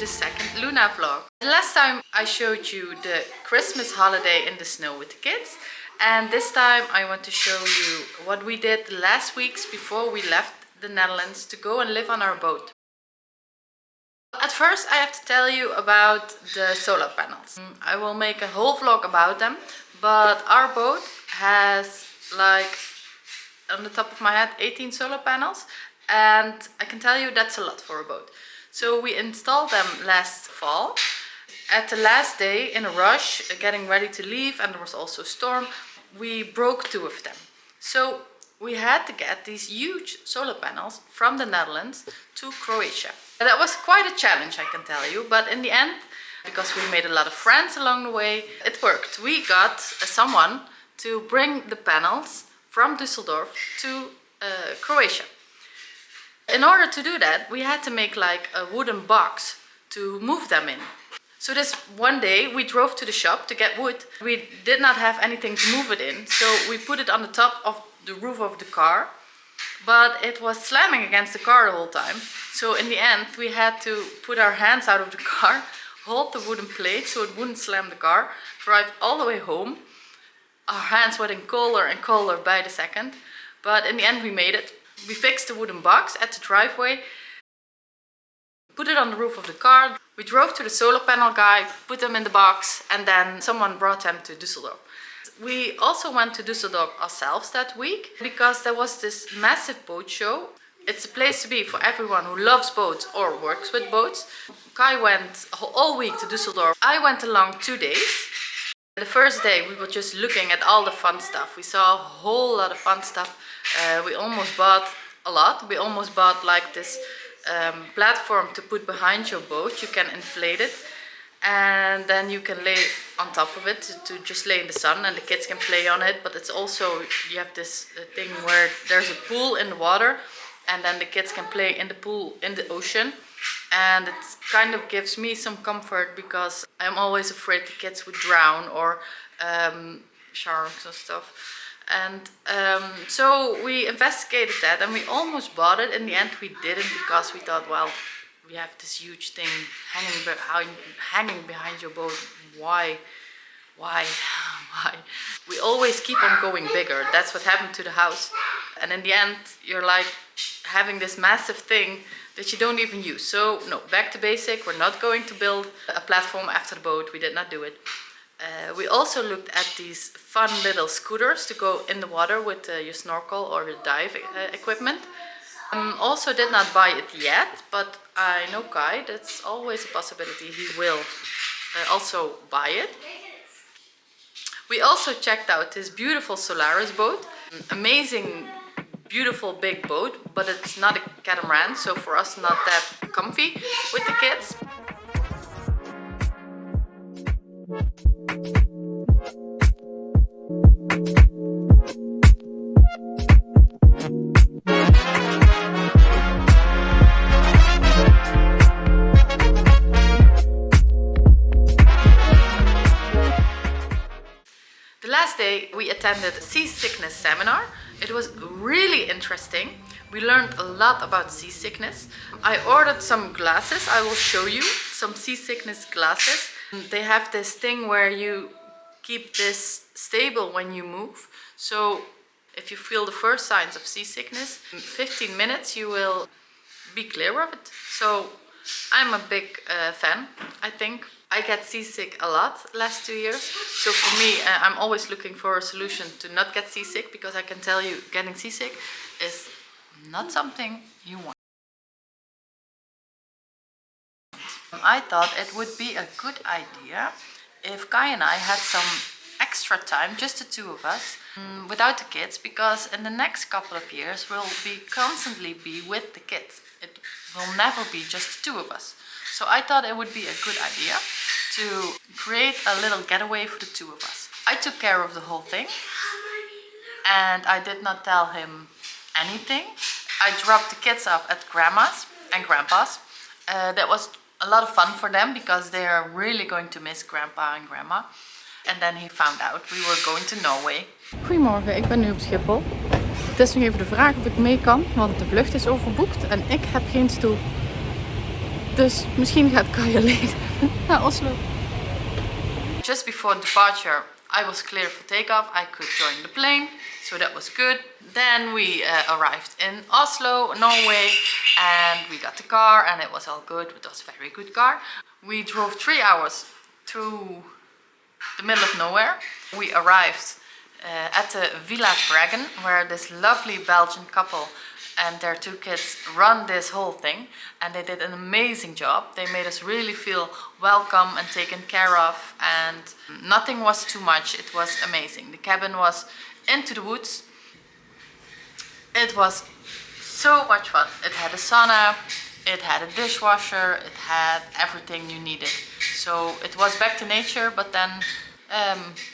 the second Luna vlog. Last time I showed you the Christmas holiday in the snow with the kids, and this time I want to show you what we did the last weeks before we left the Netherlands to go and live on our boat. At first I have to tell you about the solar panels. I will make a whole vlog about them, but our boat has, like, on the top of my head, 18 solar panels, and I can tell you that's a lot for a boat. So we installed them last fall. At the last day, in a rush, getting ready to leave, and there was also a storm, we broke 2 of them. So we had to get these huge solar panels from the Netherlands to Croatia. That was quite a challenge, I can tell you, but in the end, because we made a lot of friends along the way, it worked. We got someone to bring the panels from Düsseldorf to Croatia. In order to do that, we had to make like a wooden box to move them in. So this one day we drove to the shop to get wood. We did not have anything to move it in, so we put it on the top of the roof of the car, but it was slamming against the car the whole time. So in the end we had to put our hands out of the car, hold the wooden plate so it wouldn't slam the car, drive all the way home. Our hands were getting colder and colder by the second, but in the end we made it. We fixed the wooden box at the driveway, put it on the roof of the car. We drove to the solar panel guy, put them in the box, and then someone brought them to Düsseldorf. We also went to Düsseldorf ourselves that week because there was this massive boat show. It's a place to be for everyone who loves boats or works with boats. Kai went all week to Düsseldorf. I went along 2 days. The first day we were just looking at all the fun stuff. We saw a whole lot of fun stuff. We almost bought a lot. We almost bought like this platform to put behind your boat. You can inflate it and then you can lay on top of it to just lay in the sun, and the kids can play on it. But it's also, you have this thing where there's a pool in the water and then the kids can play in the pool in the ocean. And it kind of gives me some comfort because I'm always afraid the kids would drown or sharks and stuff. And so we investigated that and we almost bought it. In the end we didn't, because we thought, well, we have this huge thing hanging behind your boat. Why? We always keep on going bigger. That's what happened to the house. And in the end you're like having this massive thing that you don't even use. So no, back to basic. We're not going to build a platform after the boat. We did not do it. We also looked at these fun little scooters to go in the water with your snorkel or your dive equipment. Also did not buy it yet, but I know Kai, that's always a possibility. He will also buy it. We also checked out this beautiful Solaris boat. Amazing, beautiful big boat, but it's not a catamaran, so for us not that comfy with the kids. The last day we attended a seasickness seminar. It was really interesting. We learned a lot about seasickness. I ordered some glasses. I will show you some seasickness glasses. They have this thing where you keep this stable when you move. So if you feel the first signs of seasickness, in 15 minutes you will be clear of it. So I'm a big fan, I think. I get seasick a lot last 2 years. So for me, I'm always looking for a solution to not get seasick, because I can tell you getting seasick is not something you want. I thought it would be a good idea if Kai and I had some extra time, just the 2 of us, without the kids, because in the next couple of years we'll constantly be with the kids. It will never be just 2 of us. So I thought it would be a good idea to create a little getaway for the 2 of us. I took care of the whole thing and I did not tell him anything. I dropped the kids off at Grandma's and Grandpa's. That was a lot of fun for them because they are really going to miss Grandpa and Grandma. And then he found out we were going to Norway. Goedemorgen, ik ben nu op Schiphol. Het is nog even de vraag of ik mee kan, want de vlucht is overboekt en ik heb geen stoel. Dus misschien gaat Kai alleen naar Oslo. Just before departure, I was clear for takeoff. I could join the plane, so that was good. Then we arrived in Oslo, Norway, and we got the car and it was all good. It was a very good car. We drove 3 hours through the middle of nowhere. We arrived at the Villa Vragen, where this lovely Belgian couple and their 2 kids run this whole thing, and they did an amazing job. They made us really feel welcome and taken care of, and nothing was too much. It was amazing. The cabin was into the woods. It was so much fun. It had a sauna, it had a dishwasher, it had everything you needed. So it was back to nature, but then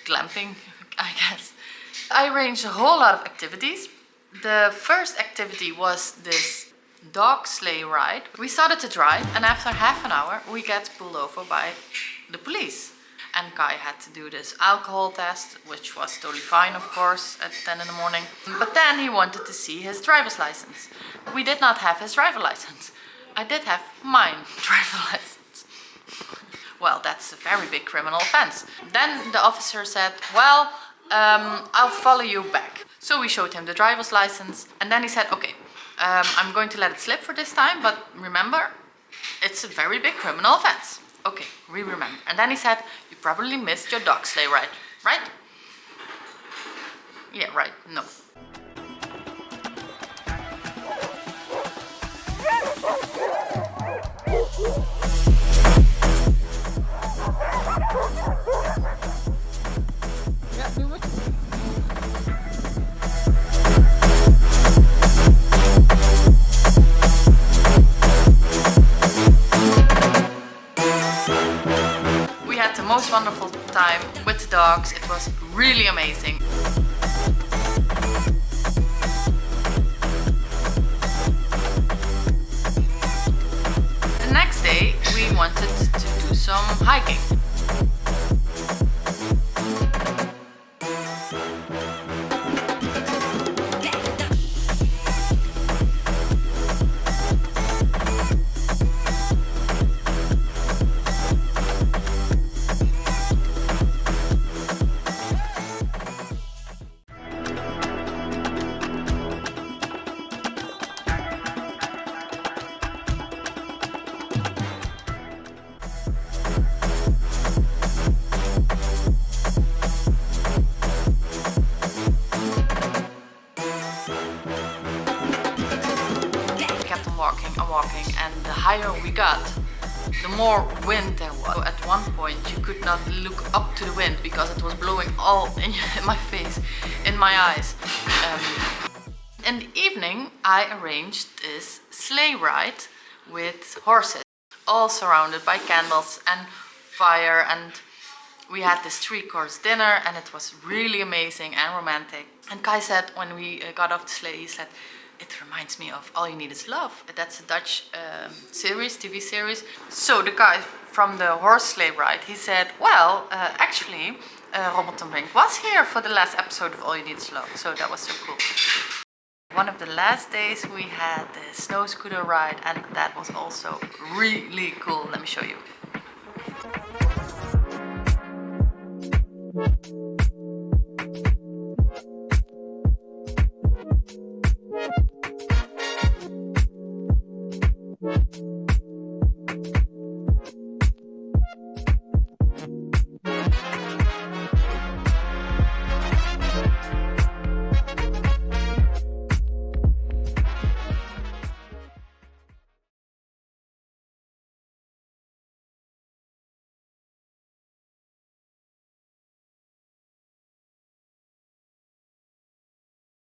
glamping, I guess. I arranged a whole lot of activities. The first activity was this dog sleigh ride. We started to drive, and after half an hour we got pulled over by the police. And Kai had to do this alcohol test, which was totally fine, of course, at 10 in the morning. But then he wanted to see his driver's license. We did not have his driver's license. I did have my driver's license. Well, that's a very big criminal offense. Then the officer said, well, I'll follow you back. So we showed him the driver's license, and then he said, okay, I'm going to let it slip for this time, but remember, it's a very big criminal offense. Okay, we remember. And then he said, you probably missed your dog sleigh ride, right? Yeah, right, no. Ja, doe het. We had the most wonderful time with the dogs. It was really amazing. The next day we wanted to do some hiking. Walking, and the higher we got, the more wind there was. So at one point you could not look up to the wind because it was blowing all in my face, in my eyes. In the evening I arranged this sleigh ride with horses, all surrounded by candles and fire, and we had this 3-course dinner, and it was really amazing and romantic. And Kai said, when we got off the sleigh, he said, it reminds me of All You Need Is Love. That's a Dutch series, TV series. So the guy from the horse sleigh ride, he said, well, actually, Robert ten Brink was here for the last episode of All You Need Is Love. So that was so cool. One of the last days we had the snow scooter ride, and that was also really cool. Let me show you.